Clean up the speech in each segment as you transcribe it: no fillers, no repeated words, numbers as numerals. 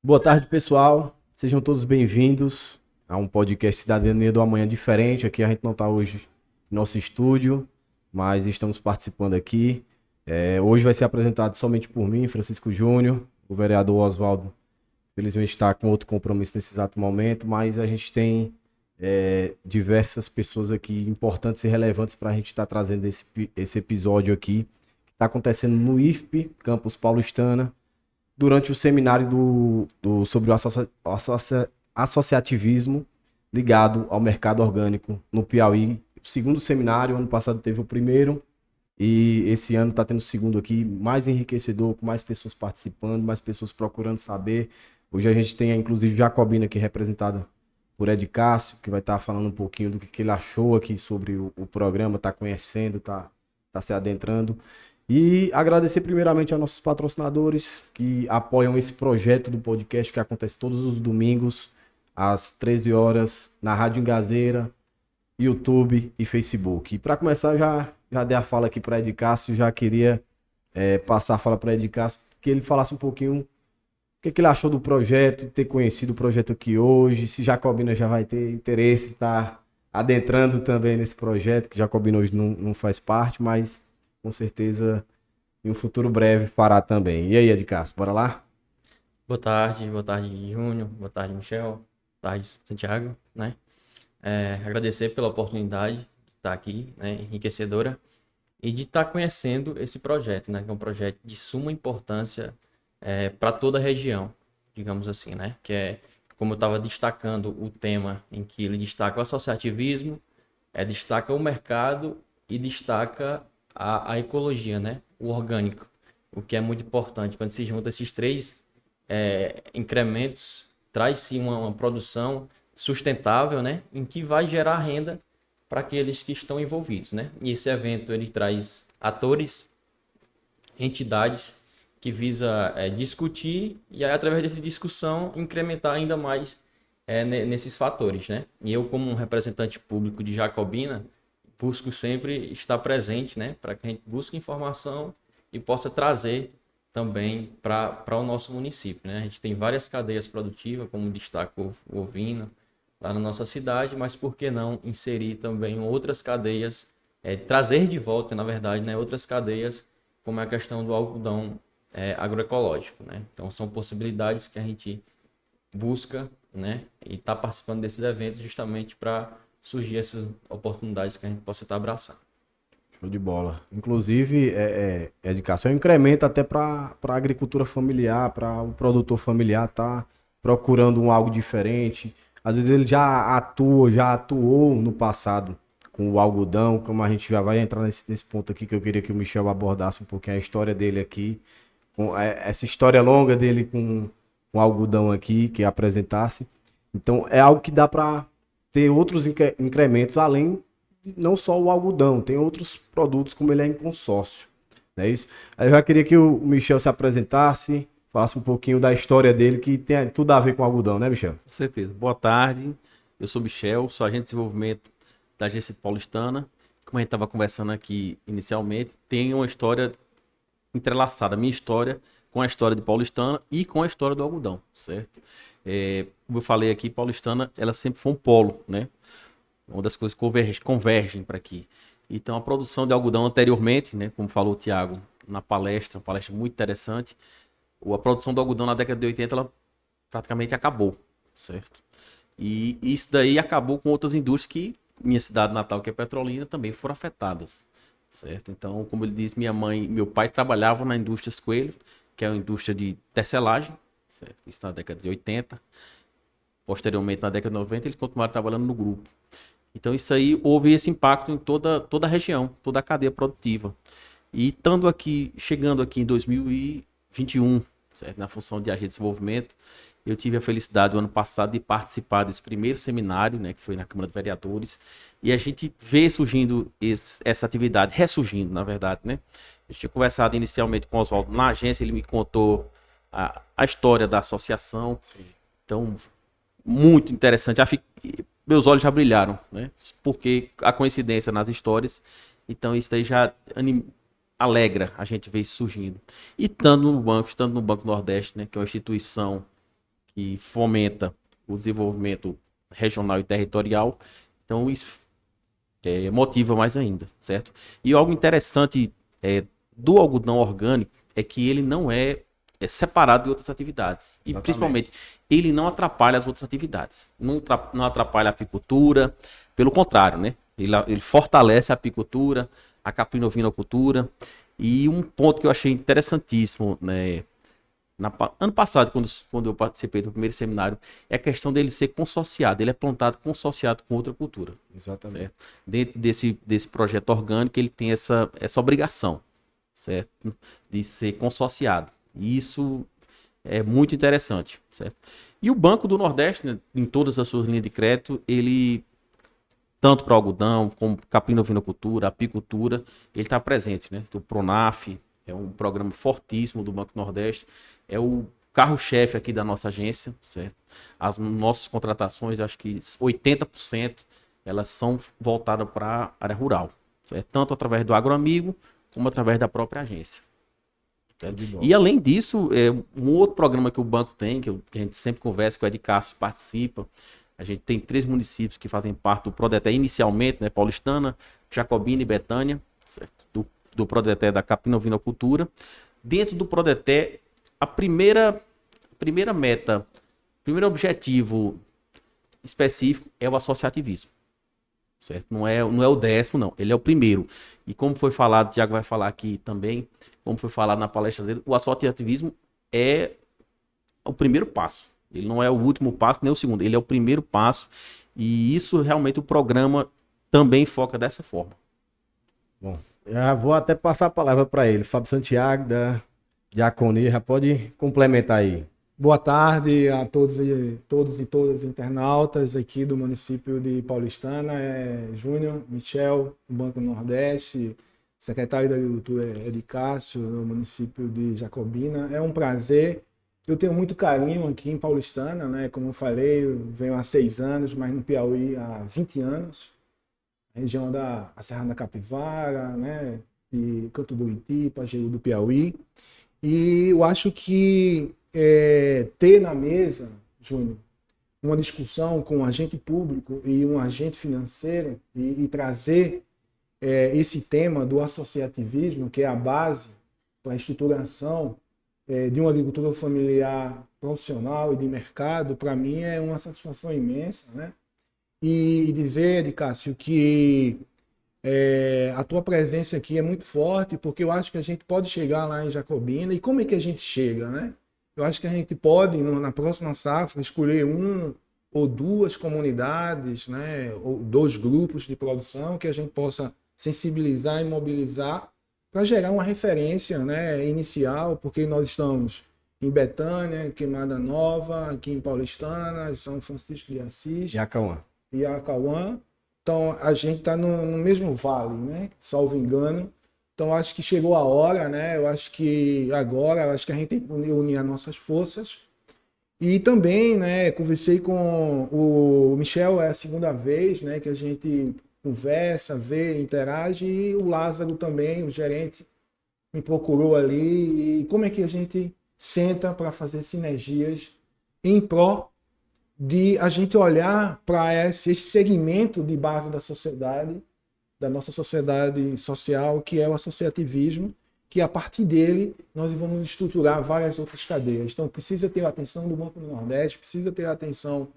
Boa tarde, pessoal. Sejam todos bem-vindos a um podcast Cidadania do Amanhã diferente. Aqui a gente não está hoje no nosso estúdio, mas estamos participando aqui. Hoje vai ser apresentado somente por mim, Francisco Júnior. O vereador Oswaldo, felizmente, está com outro compromisso nesse exato momento, mas a gente tem diversas pessoas aqui importantes e relevantes para a gente estar trazendo esse episódio aqui, que está acontecendo no IFP, Campus Paulistana, durante o seminário sobre o associativismo ligado ao mercado orgânico no Piauí. O segundo seminário, ano passado teve o primeiro, e esse ano está tendo o segundo aqui, mais enriquecedor, com mais pessoas participando, mais pessoas procurando saber. Hoje a gente tem, inclusive, Jacobina aqui representada por Ed Cássio, que vai estar falando um pouquinho do que ele achou aqui sobre o programa, está conhecendo, está se adentrando. E agradecer primeiramente aos nossos patrocinadores que apoiam esse projeto do podcast que acontece todos os domingos, às 13 horas, na Rádio Engazeira, YouTube e Facebook. E para começar, já dei a fala aqui para Ed Cássio, já queria passar a fala para Ed Cássio, que ele falasse um pouquinho o que ele achou do projeto, ter conhecido o projeto aqui hoje, se Jacobina já vai ter interesse, tá adentrando também nesse projeto, que Jacobina hoje não faz parte, mas com certeza em um futuro breve fará também. E aí, Ed Cássio, bora lá? Boa tarde, Júnior, boa tarde, Michel, boa tarde, Santiago, né? Agradecer pela oportunidade de estar aqui, né, enriquecedora, e de estar conhecendo esse projeto, né, que é um projeto de suma importância para toda a região, digamos assim, né? Que é, como eu estava destacando o tema em que ele destaca o associativismo, destaca o mercado e destaca a ecologia, né? O orgânico, o que é muito importante. Quando se junta esses três incrementos, traz-se uma produção sustentável, né? Em que vai gerar renda para aqueles que estão envolvidos, né? E esse evento ele traz atores, entidades que visa discutir e aí, através dessa discussão incrementar ainda mais nesses fatores, né? E eu, como um representante público de Jacobina, busco sempre estar presente, né? Para que a gente busque informação e possa trazer também para o nosso município, né? A gente tem várias cadeias produtivas, como destaca o ovino, lá na nossa cidade, mas por que não inserir também outras cadeias, trazer de volta, na verdade, né, outras cadeias, como é a questão do algodão agroecológico, né? Então são possibilidades que a gente busca, né, e está participando desses eventos justamente para surgir essas oportunidades que a gente possa estar abraçando. Show de bola. Inclusive, educação é um incremento até para a agricultura familiar, para o produtor familiar tá procurando algo diferente. Às vezes ele já atuou no passado com o algodão, como a gente já vai entrar nesse ponto aqui que eu queria que o Michel abordasse um pouquinho a história dele aqui, com essa história longa dele com algodão aqui, que apresentasse. Então, é algo que dá para ter outros incrementos além não só o algodão, tem outros produtos como ele é em consórcio, não é isso? Aí eu já queria que o Michel se apresentasse, falasse um pouquinho da história dele, que tem tudo a ver com algodão, né, Michel? Com certeza. Boa tarde, eu sou Michel, sou agente de desenvolvimento da Agência Paulistana. Como a gente estava conversando aqui inicialmente, tem uma história entrelaçada, a minha história com a história de Paulistana e com a história do algodão, certo? Como eu falei aqui, Paulistana, ela sempre foi um polo, né? Uma das coisas que convergem para aqui. Então, a produção de algodão anteriormente, né, como falou o Tiago na palestra, uma palestra muito interessante, a produção do algodão na década de 80, ela praticamente acabou, certo? E isso daí acabou com outras indústrias que minha cidade natal, que é Petrolina, também foram afetadas, certo? Então, como ele disse, minha mãe e meu pai trabalhavam na indústria Coelho, que é uma indústria de tecelagem, certo? Isso na década de 80. Posteriormente, na década de 90, eles continuaram trabalhando no grupo. Então, isso aí, houve esse impacto em toda a região, toda a cadeia produtiva. E estando aqui, chegando aqui em 2021, certo? Na função de agente de desenvolvimento, eu tive a felicidade, o ano passado, de participar desse primeiro seminário, né, que foi na Câmara de Vereadores, e a gente vê surgindo essa atividade, ressurgindo, na verdade, né? Eu tinha conversado inicialmente com o Oswaldo na agência, ele me contou a história da associação. Sim. Então, muito interessante. Meus olhos já brilharam, né? Porque a coincidência nas histórias, então isso aí já alegra a gente ver isso surgindo. E estando no Banco Nordeste, né, que é uma instituição que fomenta o desenvolvimento regional e territorial. Então, isso motiva mais ainda, certo? E algo interessante do algodão orgânico é que ele não é separado de outras atividades. E, Exatamente. principalmente, ele não atrapalha as outras atividades. Não atrapalha a apicultura, pelo contrário, né? Ele fortalece a apicultura, a caprinovinocultura. E um ponto que eu achei interessantíssimo, né? Ano passado, quando eu participei do primeiro seminário, é a questão dele ser consociado. Ele é plantado consociado com outra cultura. Exatamente. Certo? Dentro desse projeto orgânico, ele tem essa obrigação, certo? De ser consociado. E isso é muito interessante, certo? E o Banco do Nordeste, né, em todas as suas linhas de crédito, ele, tanto para algodão, como caprinovinocultura, apicultura, ele está presente, né? O Pronaf é um programa fortíssimo do Banco do Nordeste, é o carro-chefe aqui da nossa agência, certo? As nossas contratações, acho que 80%, elas são voltadas para a área rural, certo? Tanto através do Agroamigo, como através da própria agência. E além disso, um outro programa que o banco tem, que a gente sempre conversa, que o Edcácio participa, a gente tem 3 municípios que fazem parte do Prodeté inicialmente, né? Paulistana, Jacobina e Betânia, certo? Do Prodeté da caprinovinocultura. Dentro do Prodeté, a primeira meta, o primeiro objetivo específico é o associativismo. Certo? Não é o 10º, não. Ele é o primeiro. E como foi falado, o Thiago vai falar aqui também, como foi falado na palestra dele, o associativismo é o primeiro passo. Ele não é o último passo, nem o segundo. Ele é o primeiro passo. E isso realmente o programa também foca dessa forma. Bom, já vou até passar a palavra para ele. Fábio Santiago, da Diaconia, já pode complementar aí. Boa tarde a todos e todas internautas aqui do município de Paulistana. Júnior, Michel, do Banco Nordeste, secretário da Agricultura Edcácio, no município de Jacobina. É um prazer. Eu tenho muito carinho aqui em Paulistana, né? Como eu falei, eu venho há 6 anos, mas no Piauí há 20 anos. Região da Serra da Capivara, né? E Canto do Iti, Pajeú do Piauí. E eu acho que ter na mesa, Júnior, uma discussão com um agente público e um agente financeiro e trazer esse tema do associativismo, que é a base para a estruturação de uma agricultura familiar profissional e de mercado, para mim é uma satisfação imensa, né? E dizer, Edcácio, que a tua presença aqui é muito forte, porque eu acho que a gente pode chegar lá em Jacobina. E como é que a gente chega, né? Eu acho que a gente pode, na próxima safra, escolher 1 ou 2 comunidades, né? Ou 2 grupos de produção que a gente possa sensibilizar e mobilizar para gerar uma referência, né, inicial, porque nós estamos em Betânia, Queimada Nova, aqui em Paulistana, São Francisco de Assis e Acauã. Então, a gente está no mesmo vale, né? Salvo engano. Então, acho que chegou a hora, né? Eu acho que agora, acho que a gente tem que unir as nossas forças. E também, né, conversei com o Michel, é a segunda vez, né, que a gente conversa, vê, interage, e o Lázaro também, o gerente, me procurou ali. E como é que a gente senta para fazer sinergias em pró de a gente olhar para esse segmento de base da sociedade, da nossa sociedade social, que é o associativismo, que a partir dele nós vamos estruturar várias outras cadeias. Então precisa ter a atenção do Banco do Nordeste, precisa ter a atenção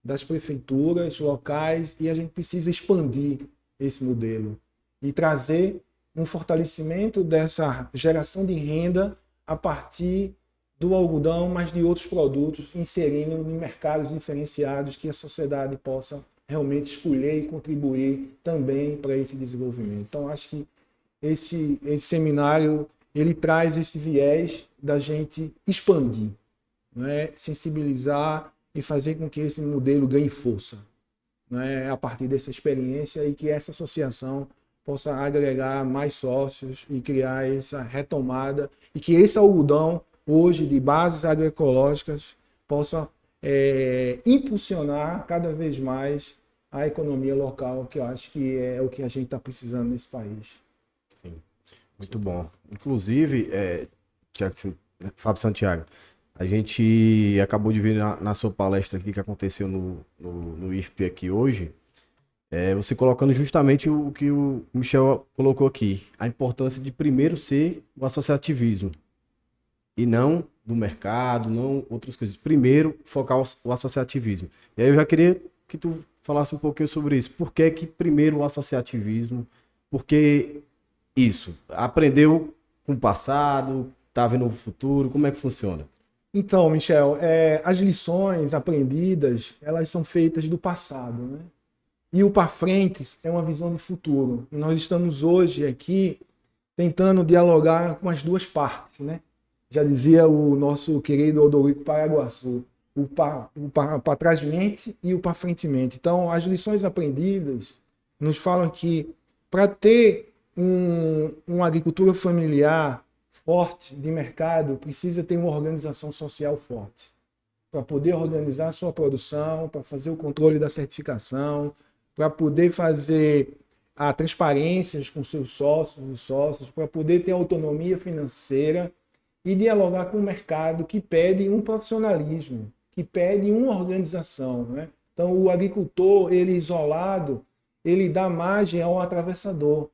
das prefeituras locais, e a gente precisa expandir esse modelo e trazer um fortalecimento dessa geração de renda a partir do algodão, mas de outros produtos, inserindo em mercados diferenciados que a sociedade possa realmente escolher e contribuir também para esse desenvolvimento. Então, acho que esse seminário ele traz esse viés da gente expandir, né? Sensibilizar e fazer com que esse modelo ganhe força, né? A partir dessa experiência, e que essa associação possa agregar mais sócios e criar essa retomada, e que esse algodão hoje de bases agroecológicas possa impulsionar cada vez mais a economia local, que eu acho que é o que a gente está precisando nesse país. Sim, muito bom. Inclusive, Fábio Santiago, A gente acabou de ver na sua palestra aqui que aconteceu no IFP aqui hoje, você colocando justamente o que o Michel colocou aqui, a importância de primeiro ser o associativismo e não do mercado, não outras coisas. Primeiro, focar o associativismo. E aí eu já queria que tu falasse um pouquinho sobre isso. Por que que primeiro o associativismo? Por que isso? Aprendeu com o passado? Tá vendo o futuro? Como é que funciona? Então, Michel, as lições aprendidas, elas são feitas do passado, né? E o para frente é uma visão de futuro. E nós estamos hoje aqui tentando dialogar com as duas partes, né? Já dizia o nosso querido Odorico Paraguaçu, o para trás-mente e o para frente-mente. Então, as lições aprendidas nos falam que para ter uma agricultura familiar forte de mercado, precisa ter uma organização social forte. Para poder organizar a sua produção, para fazer o controle da certificação, para poder fazer a transparência com seus sócios, para poder ter autonomia financeira e dialogar com o mercado que pede um profissionalismo, que pede uma organização, né? Então, o agricultor, ele isolado, ele dá margem ao atravessador.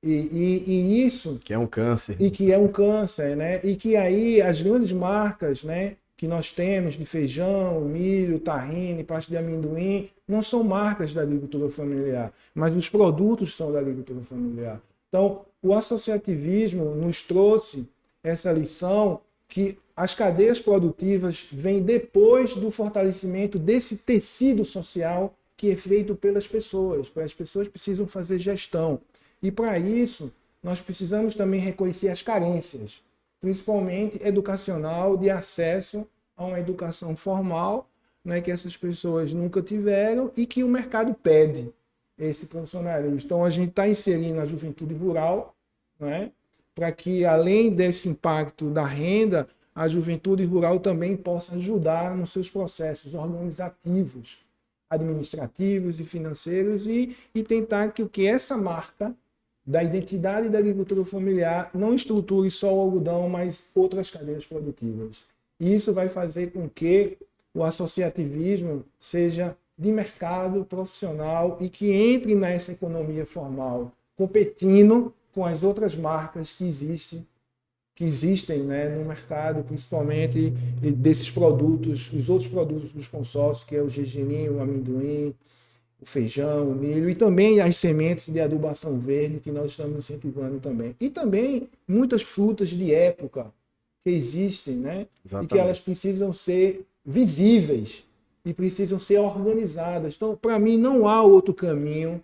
E isso... Que é um câncer. E que é um câncer, né? E que aí as grandes marcas, né, que nós temos de feijão, milho, tahine, pasta de amendoim, não são marcas da agricultura familiar, mas os produtos são da agricultura familiar. Então, o associativismo nos trouxe essa lição que as cadeias produtivas vêm depois do fortalecimento desse tecido social que é feito pelas pessoas. As pessoas precisam fazer gestão. E para isso, nós precisamos também reconhecer as carências, principalmente educacional, de acesso a uma educação formal, né, que essas pessoas nunca tiveram e que o mercado pede esse profissionalismo. Então, a gente está inserindo a juventude rural, né, para que, além desse impacto da renda, a juventude rural também possa ajudar nos seus processos organizativos, administrativos e financeiros e tentar que essa marca da identidade da agricultura familiar não estruture só o algodão, mas outras cadeias produtivas. E isso vai fazer com que o associativismo seja de mercado profissional e que entre nessa economia formal, competindo com as outras marcas que existem, né, no mercado, principalmente desses produtos, os outros produtos dos consórcios, que é o gergelim, o amendoim, o feijão, o milho e também as sementes de adubação verde que nós estamos incentivando também. E também muitas frutas de época que existem, né? Exatamente. E que elas precisam ser visíveis e precisam ser organizadas. Então, para mim, não há outro caminho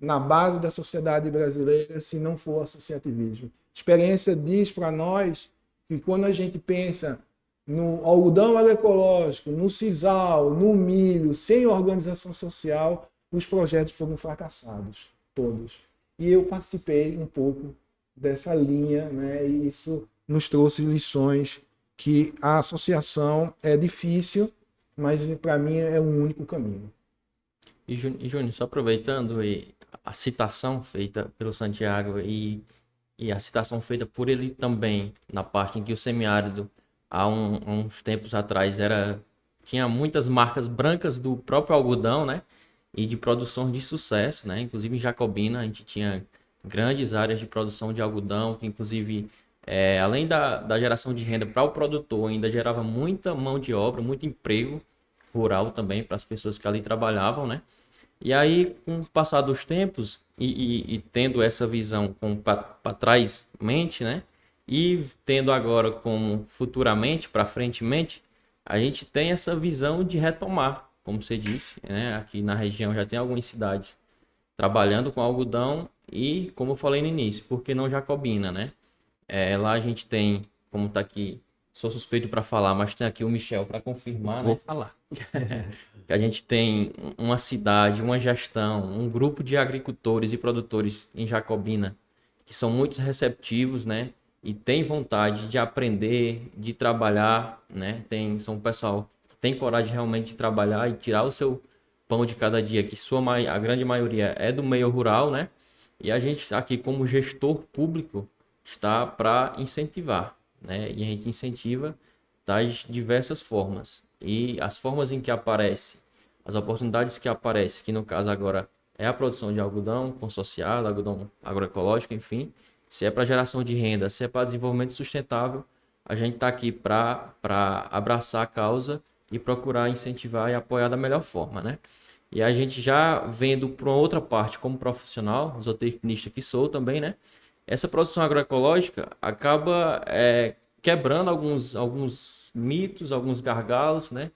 na base da sociedade brasileira se não for o associativismo. A experiência diz para nós que quando a gente pensa no algodão agroecológico, no sisal, no milho, sem organização social, os projetos foram fracassados, todos. E eu participei um pouco dessa linha, né? E isso nos trouxe lições que a associação é difícil, mas para mim é o único caminho. E Júnior, só aproveitando a citação feita pelo Santiago e a citação feita por ele também, na parte em que o semiárido, há uns tempos atrás, tinha muitas marcas brancas do próprio algodão, né? E de produção de sucesso, né? Inclusive em Jacobina a gente tinha grandes áreas de produção de algodão, que inclusive, além da geração de renda para o produtor, ainda gerava muita mão de obra, muito emprego rural também para as pessoas que ali trabalhavam, né? E aí, com o passar dos tempos e tendo essa visão para trás mente, né? E tendo agora como futuramente, para frentemente, a gente tem essa visão de retomar, como você disse, né? Aqui na região já tem algumas cidades trabalhando com algodão e, como eu falei no início, por que não Jacobina, né? Lá a gente tem, como está aqui, sou suspeito para falar, mas tem aqui o Michel para confirmar, Vou né? falar. Que a gente tem uma cidade, uma gestão, um grupo de agricultores e produtores em Jacobina que são muito receptivos, né? E tem vontade de aprender, de trabalhar, né? São um pessoal que tem coragem realmente de trabalhar e tirar o seu pão de cada dia, que a grande maioria é do meio rural, né? E a gente aqui, como gestor público, está para incentivar, né? E a gente incentiva das diversas formas. E as formas em que aparece, as oportunidades que aparecem, que no caso agora é a produção de algodão consorciado, algodão agroecológico, enfim, se é para geração de renda, se é para desenvolvimento sustentável, a gente está aqui para abraçar a causa e procurar incentivar e apoiar da melhor forma, né? E a gente já vendo por uma outra parte, como profissional, zootecnista que sou também, né? Essa produção agroecológica acaba quebrando alguns mitos, alguns gargalos, né?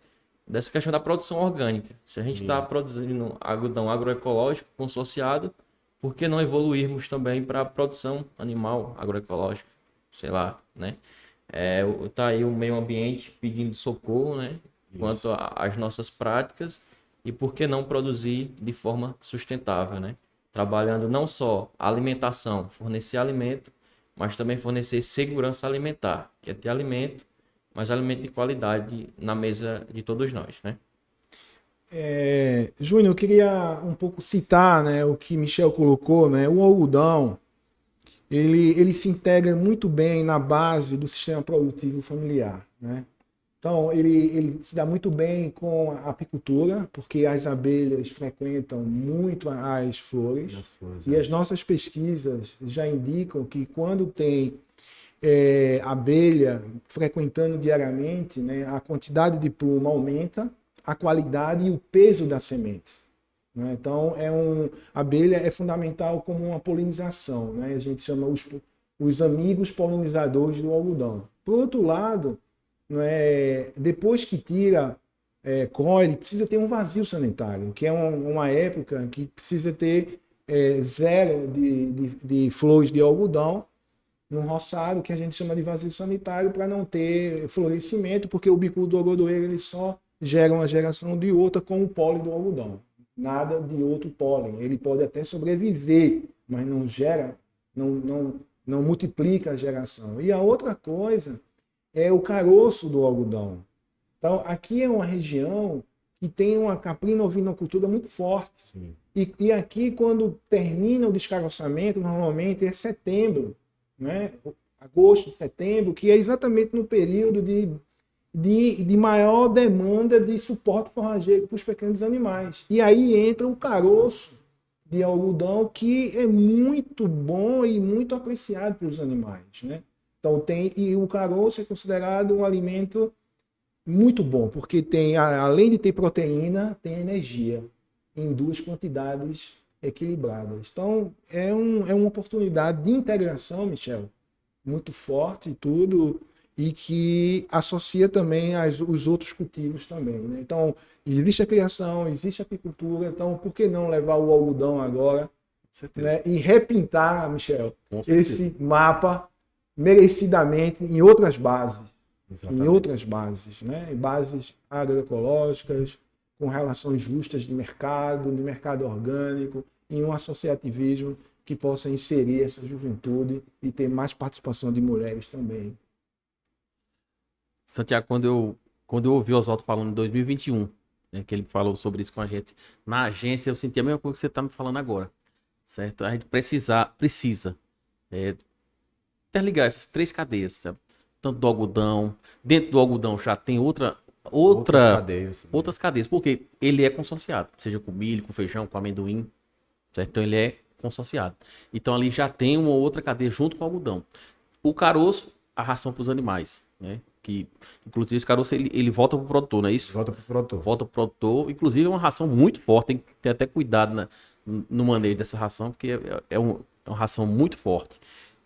Dessa questão da produção orgânica. Se a gente está produzindo algodão agroecológico consorciado, por que não evoluirmos também para a produção animal agroecológica? Sei lá, né? Tá aí o meio ambiente pedindo socorro, né? Quanto às nossas práticas e por que não produzir de forma sustentável, né? Trabalhando não só a alimentação, fornecer alimento, mas também fornecer segurança alimentar, que é ter alimento, mas alimento de qualidade na mesa de todos nós, né? Júnior, eu queria um pouco citar, né, o que Michel colocou, né? O algodão, ele se integra muito bem na base do sistema produtivo familiar, né? Então, ele se dá muito bem com a apicultura, porque as abelhas frequentam muito as flores. E as nossas pesquisas já indicam que quando tem abelha frequentando diariamente, né, a quantidade de pluma aumenta, a qualidade e o peso da semente, né? Então, a abelha é fundamental como uma polinização, né? A gente chama os amigos polinizadores do algodão. Por outro lado, depois que colhe, ele precisa ter um vazio sanitário, que é uma época que precisa ter zero de flores de algodão num roçado, que a gente chama de vazio sanitário, para não ter florescimento, porque o bicudo do algodoeiro ele só gera uma geração de outra com o pólen do algodão. Nada de outro pólen. Ele pode até sobreviver, mas não gera, não multiplica a geração. E a outra coisa é o caroço do algodão. Então, aqui é uma região que tem uma caprino-ovinocultura muito forte. E aqui, quando termina o descaroçamento, normalmente é setembro, né? Agosto, setembro, que é exatamente no período de maior demanda de suporte forrageiro para os pequenos animais. E aí entra o caroço de algodão, que é muito bom e muito apreciado pelos animais, né? Então e o caroço é considerado um alimento muito bom, porque além de ter proteína, tem energia em duas quantidades equilibradas. Então é uma oportunidade de integração, Michel, muito forte e tudo, e que associa também os outros cultivos também, né? Então existe a criação, existe a apicultura, então por que não levar o algodão agora, né, e repintar, Michel, esse mapa merecidamente em outras bases. Exatamente. Em outras bases, né? Bases agroecológicas, com relações justas de mercado orgânico, em um associativismo que possa inserir essa juventude e ter mais participação de mulheres também. Santiago, quando eu ouvi o Oswaldo falando em 2021, né, que ele falou sobre isso com a gente, na agência eu senti a mesma coisa que você está me falando agora, certo? A gente precisa interligar essas três cadeias, sabe? Tanto do algodão, dentro do algodão já tem outras cadeias, porque ele é consorciado, seja com milho, com feijão, com amendoim, certo? Então ele é consorciado. Então ali já tem uma outra cadeia junto com o algodão. O caroço, a ração para os animais, né? Que, inclusive, esse caroço ele volta para o produtor, não é isso? Volta para o produtor. Inclusive, é uma ração muito forte, tem que ter até cuidado no manejo dessa ração, porque é uma ração muito forte.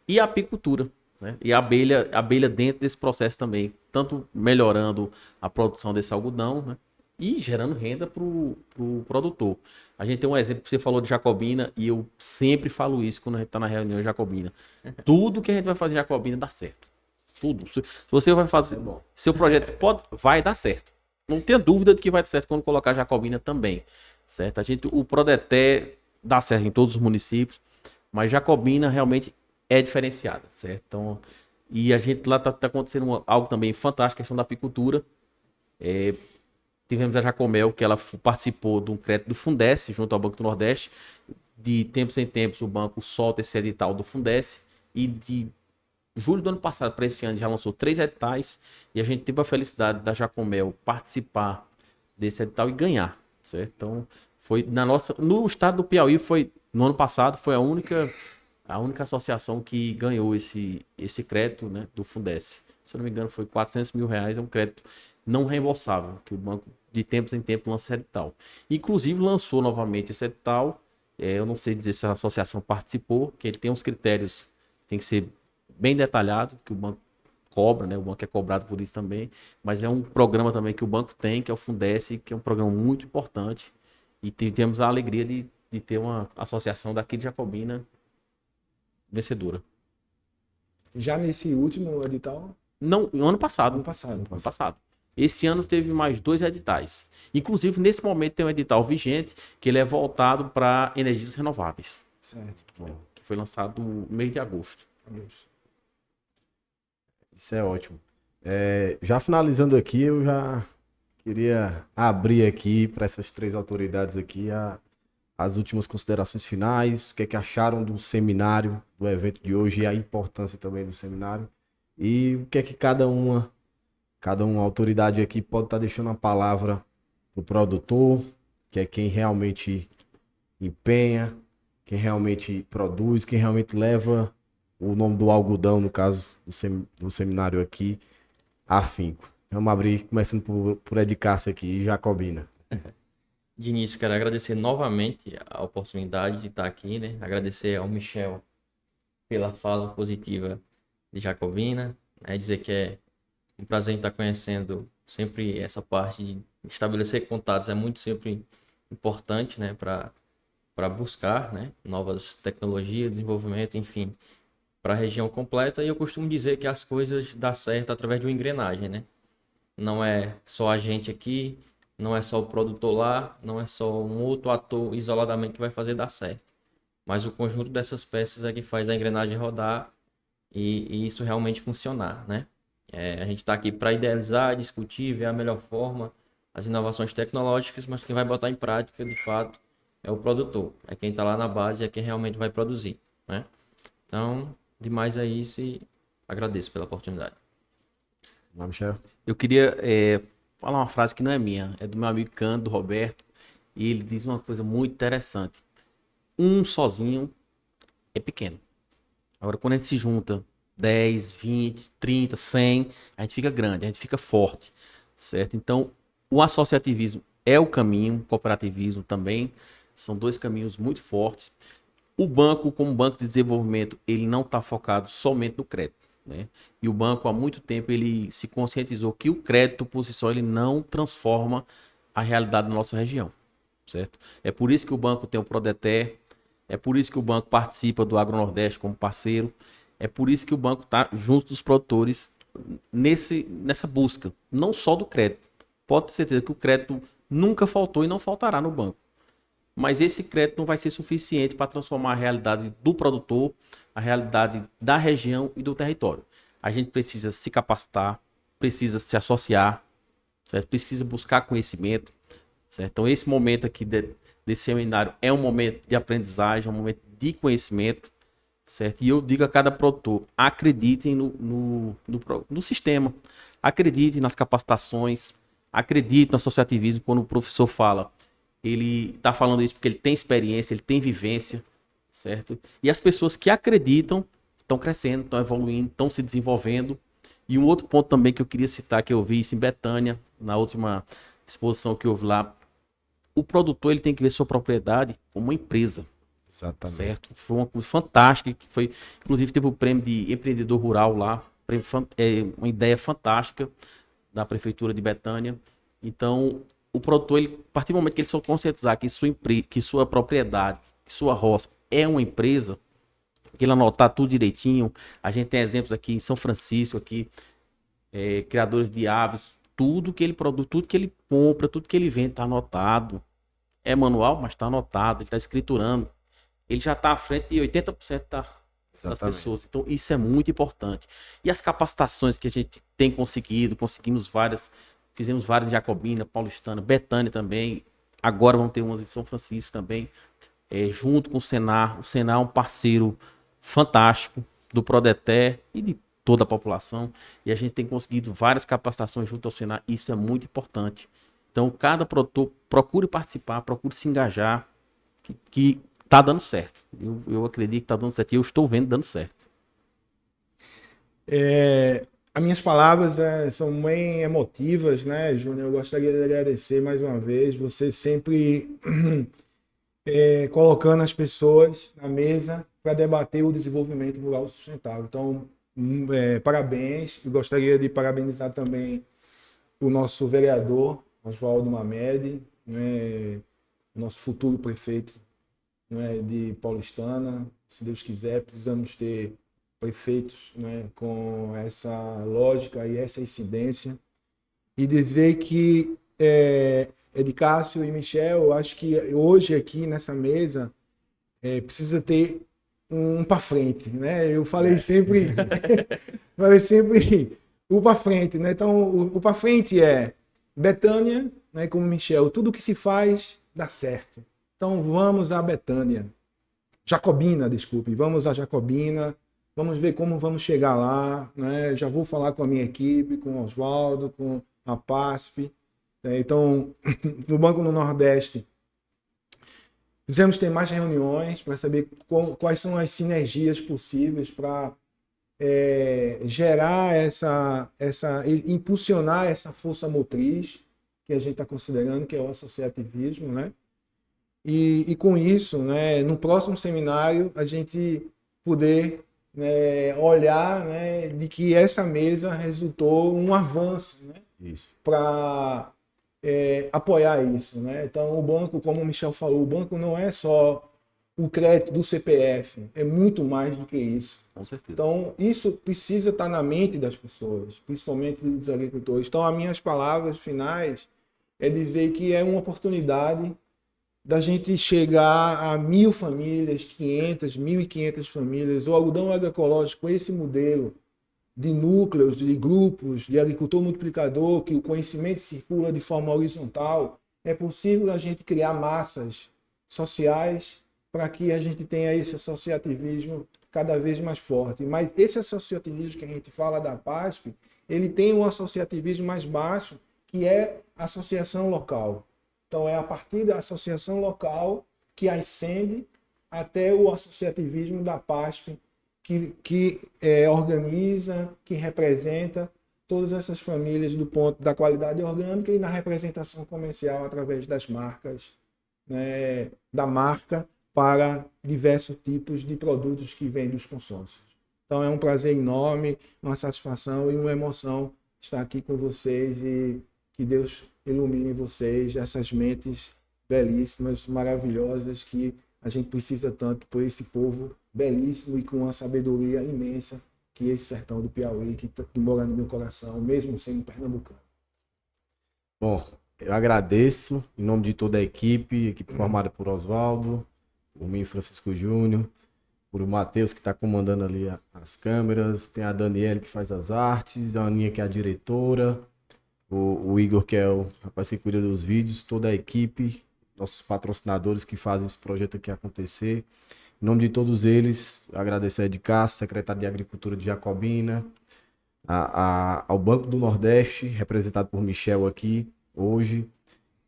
E a apicultura, né? E a abelha dentro desse processo também, tanto melhorando a produção desse algodão, né? E gerando renda para o produtor. A gente tem um exemplo, você falou de Jacobina, e eu sempre falo isso quando a gente está na reunião de Jacobina. Tudo que a gente vai fazer em Jacobina dá certo. Tudo. Se você vai fazer, seu projeto vai dar certo. Não tenha dúvida de que vai dar certo quando colocar Jacobina também, certo? O Prodeté dá certo em todos os municípios, mas Jacobina realmente é diferenciada, certo? Então, e a gente lá tá acontecendo algo também fantástico, a questão da apicultura. Tivemos a Jacomel, que ela participou de um crédito do Fundesc, junto ao Banco do Nordeste. De tempos em tempos, o banco solta esse edital do Fundesc, e de julho do ano passado para esse ano já lançou 3 editais e a gente teve a felicidade da Jacomel participar desse edital e ganhar, certo? Então, foi no estado do Piauí no ano passado foi a única associação que ganhou esse crédito, né, do Fundesc. Se eu não me engano, foi R$400 mil, é um crédito não reembolsável, que o banco de tempos em tempos lança edital. Inclusive lançou novamente esse edital, eu não sei dizer se a associação participou, que ele tem uns critérios, tem que ser bem detalhado, que o banco cobra, né? O banco é cobrado por isso também, mas é um programa também que o banco tem, que é o Fundesc, que é um programa muito importante, e temos a alegria de ter uma associação daqui de Jacobina vencedora. Já nesse último edital? Não, ano passado. Ano passado. Ano passado. Esse ano teve mais 2 editais. Inclusive, nesse momento tem um edital vigente, que ele é voltado para energias renováveis. Certo. Que foi lançado no mês de agosto. Isso é ótimo. Já finalizando aqui, eu já queria abrir aqui para essas 3 autoridades aqui as últimas considerações finais, o que é que acharam do seminário, do evento de hoje e a importância também do seminário. E o que é que cada uma autoridade aqui pode estar deixando a palavra pro produtor, que é quem realmente empenha, quem realmente produz, quem realmente leva o nome do algodão, no caso do seminário aqui, afinco. Vamos abrir, começando por Edcácio aqui, Jacobina. De início, quero agradecer novamente a oportunidade de estar aqui, né? Agradecer ao Michel pela fala positiva de Jacobina, né? Dizer que é um prazer em estar conhecendo sempre essa parte de estabelecer contatos, é muito sempre importante, né? Para buscar, né? Novas tecnologias, desenvolvimento, enfim, para a região completa. E eu costumo dizer que as coisas dão certo através de uma engrenagem, né? Não é só a gente aqui, não é só o produtor lá, não é só um outro ator isoladamente que vai fazer dar certo. Mas o conjunto dessas peças é que faz a engrenagem rodar e isso realmente funcionar, né? A gente está aqui para idealizar, discutir, ver a melhor forma, as inovações tecnológicas, mas quem vai botar em prática, de fato, é o produtor. É quem está lá na base, é quem realmente vai produzir, né? Então, demais é isso e agradeço pela oportunidade. Michel? Eu queria falar uma frase que não é minha, é do meu amigo Cândido Roberto, e ele diz uma coisa muito interessante. Um sozinho é pequeno. Agora, quando a gente se junta 10, 20, 30, 100, a gente fica grande, a gente fica forte, certo? Então, o associativismo é o caminho, o cooperativismo também, são 2 caminhos muito fortes. O banco, como banco de desenvolvimento, ele não está focado somente no crédito, né? E o banco, há muito tempo, ele se conscientizou que o crédito, por si só, ele não transforma a realidade da nossa região, certo? É por isso que o banco tem o Prodeter, é por isso que o banco participa do Agronordeste como parceiro, é por isso que o banco está junto dos produtores nessa busca, não só do crédito. Pode ter certeza que o crédito nunca faltou e não faltará no banco. Mas esse crédito não vai ser suficiente para transformar a realidade do produtor, a realidade da região e do território. A gente precisa se capacitar, precisa se associar, certo? Precisa buscar conhecimento, certo? Então esse momento aqui desse seminário é um momento de aprendizagem, é um momento de conhecimento, certo? E eu digo a cada produtor, acreditem no sistema, acreditem nas capacitações, acreditem no associativismo. Quando o professor fala, ele está falando isso porque ele tem experiência, ele tem vivência, certo? E as pessoas que acreditam estão crescendo, estão evoluindo, estão se desenvolvendo. E um outro ponto também que eu queria citar, que eu vi isso em Betânia, na última exposição que houve lá, o produtor ele tem que ver sua propriedade como uma empresa. Exatamente. Certo? Foi uma coisa fantástica, que foi, inclusive teve o prêmio de empreendedor rural lá, uma ideia fantástica da prefeitura de Betânia. Então, o produtor, ele, a partir do momento que ele só conscientizar que sua propriedade, que sua roça é uma empresa, que ele anotar tudo direitinho. A gente tem exemplos aqui em São Francisco, aqui, criadores de aves, tudo que ele produz, tudo que ele compra, tudo que ele vende está anotado. É manual, mas está anotado, ele está escriturando. Ele já está à frente de 80% das pessoas. Então, isso é muito importante. E as capacitações que a gente tem conseguimos várias, fizemos várias em Jacobina, Paulistana, Betânia também. Agora vamos ter umas em São Francisco também, junto com o Senar. O Senar é um parceiro fantástico, do Prodeté e de toda a população. E a gente tem conseguido várias capacitações junto ao Senar. Isso é muito importante. Então, cada produtor procure participar, procure se engajar, que tá dando certo. Eu acredito que tá dando certo e eu estou vendo dando certo. As minhas palavras são bem emotivas, né, Júnior? Eu gostaria de agradecer mais uma vez. Você sempre colocando as pessoas na mesa para debater o desenvolvimento rural sustentável. Então, parabéns. Eu gostaria de parabenizar também o nosso vereador, Oswaldo Mamed, né, nosso futuro prefeito, né, de Paulistana. Se Deus quiser, precisamos ter prefeitos, né, com essa lógica e essa incidência. E dizer que Edicácio e Michel, eu acho que hoje aqui nessa mesa precisa ter um para frente, né? Eu falei sempre, o para frente, né? Então o para frente é Betânia, né? Como Michel, tudo que se faz dá certo. Então vamos a Betânia, Jacobina, desculpe, vamos a Jacobina. Vamos ver como vamos chegar lá, né? Já vou falar com a minha equipe, com o Oswaldo, com a PASP. Então, no Banco do Nordeste, precisamos ter mais reuniões para saber quais são as sinergias possíveis para gerar impulsionar essa força motriz que a gente está considerando, que é o associativismo, né? E com isso, né, no próximo seminário, a gente poder olhar, né, de que essa mesa resultou um avanço, né, para apoiar isso, né? Então o banco, como o Michel falou, o banco não é só o crédito do CPF, é muito mais do que isso. Com certeza. Então isso precisa estar na mente das pessoas, principalmente dos agricultores. Então as minhas palavras finais é dizer que é uma oportunidade da gente chegar a 1.000 famílias, 500, 1.500 famílias. O algodão agroecológico, esse modelo de núcleos, de grupos, de agricultor multiplicador, que o conhecimento circula de forma horizontal, é possível a gente criar massas sociais para que a gente tenha esse associativismo cada vez mais forte. Mas esse associativismo que a gente fala da PASP, ele tem um associativismo mais baixo, que é a associação local. Então, é a partir da associação local que ascende até o associativismo da PASP, que organiza, que representa todas essas famílias do ponto da qualidade orgânica e na representação comercial através das marcas, né, da marca para diversos tipos de produtos que vêm dos consórcios. Então, é um prazer enorme, uma satisfação e uma emoção estar aqui com vocês e que Deus ilumine vocês, essas mentes belíssimas, maravilhosas, que a gente precisa tanto por esse povo belíssimo e com uma sabedoria imensa, que esse sertão do Piauí, que mora no meu coração, mesmo sendo pernambucano. Bom, eu agradeço em nome de toda a equipe formada por Oswaldo, por mim, Francisco Júnior, por o Matheus, que está comandando ali as câmeras, tem a Daniele, que faz as artes, a Aninha, que é a diretora, o Igor, que é o rapaz que cuida dos vídeos, toda a equipe, nossos patrocinadores que fazem esse projeto aqui acontecer. Em nome de todos eles, agradecer a Edicácio, secretário de Agricultura de Jacobina, ao Banco do Nordeste, representado por Michel aqui hoje,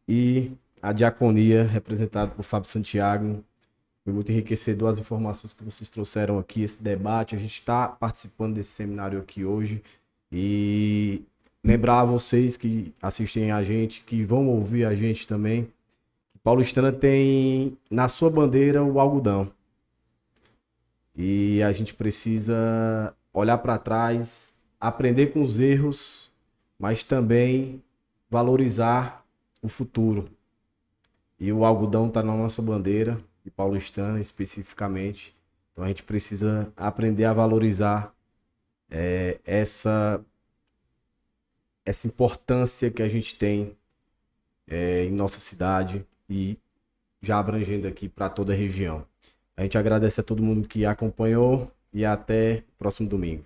e a Diaconia, representada por Fábio Santiago. Foi muito enriquecedor as informações que vocês trouxeram aqui, esse debate. A gente está participando desse seminário aqui hoje e lembrar a vocês que assistem a gente, que vão ouvir a gente também, que Paulistana tem na sua bandeira o algodão. E a gente precisa olhar para trás, aprender com os erros, mas também valorizar o futuro. E o algodão está na nossa bandeira, de Paulistana especificamente. Então a gente precisa aprender a valorizar essa importância que a gente tem em nossa cidade e já abrangendo aqui para toda a região. A gente agradece a todo mundo que acompanhou e até o próximo domingo.